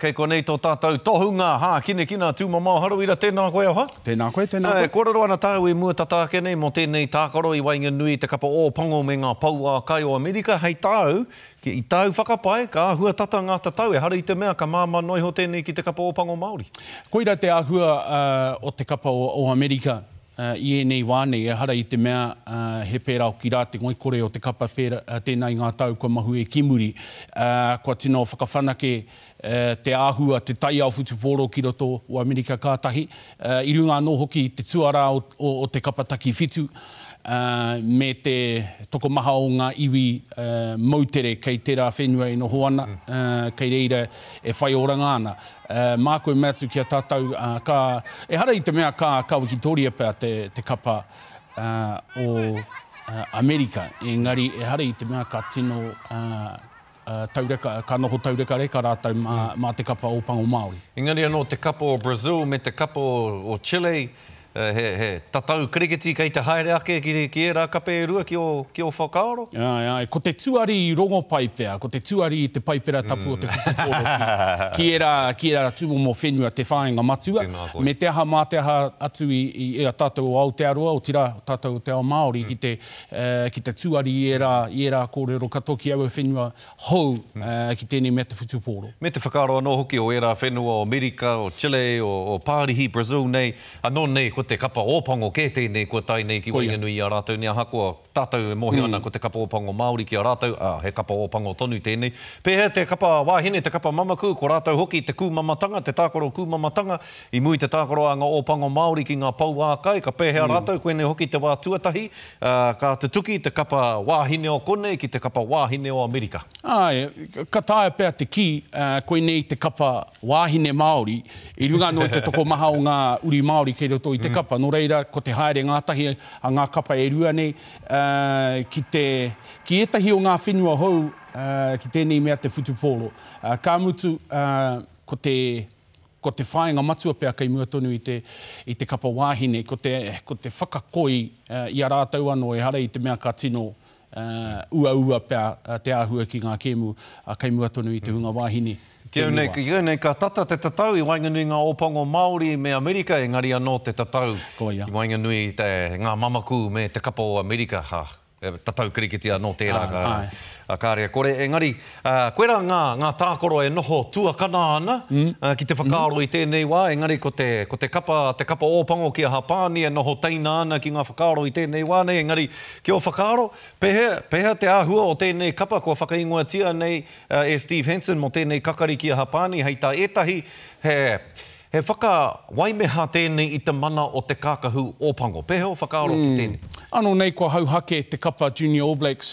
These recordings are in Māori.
Kei konei tō tātou tohunga, kine kina tūmamau harawira, tēnā koe oha? Tēnā koe, tēnā koe. Kōrero ana tāu e mua tatāke nei mō tēnei tākaro i Wainganui te kapa o pango me ngā paua kai o Amerika. Hei tāu, i tāu whakapai, ka ahua tata ngā tatau, e hara i te mea ka māma noi ho tēnei ki te kapa o pango Māori. Koira te ahua o te kapa o Amerika. I nei wāne, e hara i te mea he pērā o ki rā te ngoikore o te kapa pēra, tēnei ngā tau kua mahu e kimuri. Kua tino whakawhanake te āhua, te tai au futupōro ki roto o Amerika kātahi. I runga anō hoki te tuara o te kapataki whitu. Me te toko maha o ngā iwi mautere kei tērā whenua e noho ana, kei reira e whai oranga ana. Mā koe mātu ki a tātou, e hara i te mea ka Wikitoria pēr te kapa o Amerika. Engari, e hara i te mea ka tino taureka, ka noho taureka reka rātou mā te kapa o pango Māori. Engari anō te kapa o Brazil me te kapa o Chile, he tatau kriketi kei te haere ake ki e rā kape e rua ki o whakaaro? Ko te tuari i rongo paipea, ko te tuari i te paipera tapu o te whakaporo ki e rā tūmo mō whenua te whāinga matua. Me te aha mā te aha atu i a tātou o Aotearoa, o tira tātou o te ao Māori ki te tuari i e rā kōrero katoki au e whenua hou ki tēnei mea te whutuporo. Me te whakaaro anō hoki o e rā whenua o Amerika, o Chile, o Pārihi, Brazil nei, anō nei ko te kapa ōpango kē tēnei kua tai nei ki Wainganui i a rātou ni a hakua tātou e mohi ana ko te kapa ōpango Māori ki a rātou, he kapa ōpango tonu tēnei. Pēhea te kapa wāhine, te kapa mamaku, ko rātou hoki te kūmamatanga, te tākaro kūmamatanga, i mui te tākaro a ngā ōpango Māori ki ngā pau ākai, ka pēhea rātou, koe nei hoki te wā tuatahi, ka te tuki te kapa wāhine o kone ki te kapa wāhine o Amerika. Ka tāia pēr te ki, koe nei te kapa wāhine Māori, i runga no te toko maha o ngā uri Māori kei roto i te kapa. No reira, ko te haere ngātahi a ngā kapa e rua nei, ki etahi o ngā whenua hou, ki tēnei mea te whutupōro. Ka mutu, ko te whāinga matua pēr kei mua tonu i te kapa wāhine, ko te whakakoi i a rātau anō e hara i te mea ka tino ua pēr te āhua ki ngā kēmu kei mua tonu i te hunga wāhine. Kia nei ka tata te tatau i Wainganui ngā ōpango Māori me Amerika, engari anō te tatau i Wainganui ngā mamaku me te kapa o Amerika. Tatau kriketi anō tērā kārea. Kore, engari, koera ngā tākoro e noho tuakana ana ki te whakaaro i tēnei wā, engari ko te kapa ōpango ki a Hapani e noho teina ana ki ngā whakaaro i tēnei wā nei, engari ki o whakaaro, pēhea te āhua o tēnei kapa ko whakaingoa tia nei e Steve Hansen mo tēnei kakari ki a Hapani, hei tā etahi he whaka waimeha tēnei i te mana o te kākahu ōpango. Pēhea o whakaaro ki tēnei? Anō nei kua hauhake te kapa Junior All Blacks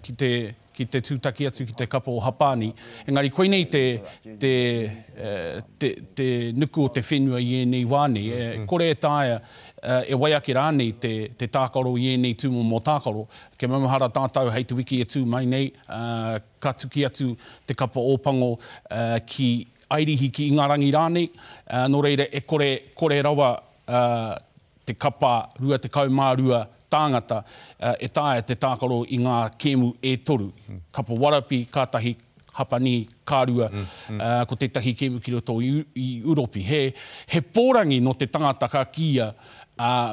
ki te tūtaki atu ki te kapa o Hapani. Engari, koe nei te nuku o te whenua i enei wāne. Kore e tāia e waiake rānei te tākaro i enei tūmo mō tākaro. Ke mamahara tātou hei te wiki e tū mai nei, ka tuki atu te kapa ōpango ki airihi ki Ingarangi rānei. Nō reira, e kore rawa te kapa rua te kaumārua tāngata, e tāia te tākaro i ngā kēmu e toru. Kapa Warapi, kātahi, Hapani, Kārua, ko te tahi kēmu ki roto i Uropi. He pōrangi no te tangata ka kia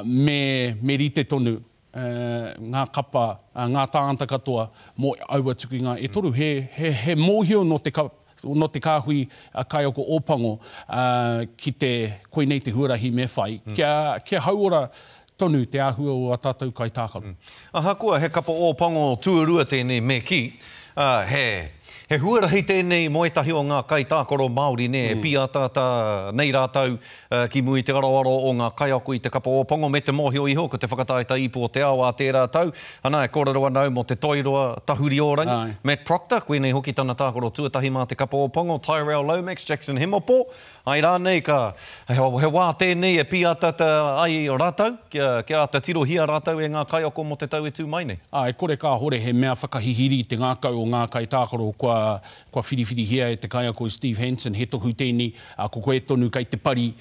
me rite tonu ngā kapa, ngā tāngata katoa mō aua tuku ngā e toru. He mōhio no te kāhui kaioko ōpango ki te koe nei te huarahi me whai. Kia hauora tonu te āhua o a tātou kai tākaro. Ahakua, he kapa ōpango tuarua tēnei me ki, he huarahi tēnei mo etahi o ngā kai tākaro Māori ne, e pia tātā nei rātau ki mui te aroaro o ngā kai ako i te kapa ōpango me te mōhio iho, ko te whakataita ipo o te ao a tērā tau. Ana e kōrero anau mo te toiroa tahuri orangi. Matt Proctor, koe nei hoki tana tākaro tuatahi mā te kapa ōpango, Tyrell Lomax, Jackson Himopo. Ai rānei he wā tēnei e pia tātā ai o rātau, kia ta tirohia rātau e ngā kai ako mo te tau e tū mai nei. E kore ka hore he mea whakahihiri te ngākau o ngā kai tākaro kua kua whiriwhiri hia e te kaia ko Steve Hansen, he tohu tēnei, ko koe tonu kai te pari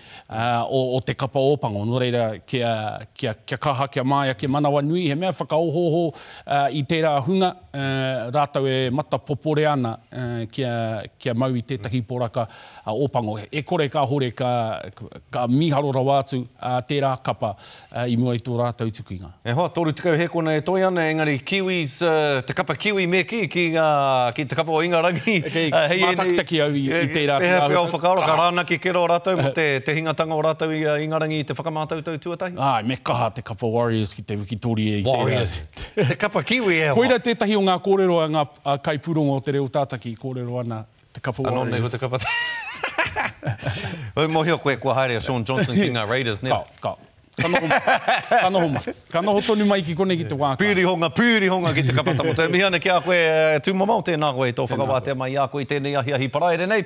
o te kapa ōpango. Nō reira, kia kaha, kia māia, kia manawa nui, he mea whakaohoho i tērā hunga, rātau e mata popore ana kia mau i tētahi poraka ōpango. E kore ka hore ka miharo rawa atu tērā kapa i mua i tō rātau tukinga. E hoa, tōru tikau he kona e toi ana, engari Kiwis, te kapa Kiwi me ki te kapa o Ingarangi. Mātakitaki au i tērā. Pēhea pēo whakaora, ka rānaki kero o rātau, mo te hingatanga o rātau i Ingarangi i te whakamātau tau tuatahi? Me kaha te kapa Warriors ki te wikitori e i tērā. Warriors. Te kapa Kiwi e hoa. Koira tētahi o ngā kōrero a ngā kaipurongo o te reo tātaki, kōrero ana te kapa Warriors. Anō nei ho te kapa. Oi mohio koe kua haere a Sean Johnson ki ngā Raiders, nea. Ka. Kanoho tonu mai ki kone ki te wāka. Pūri honga ki te kapatamote. Mihane ki a koe tūmamau tēnā koe tō whakawātea mai a koe tēnei ahi paraere nei.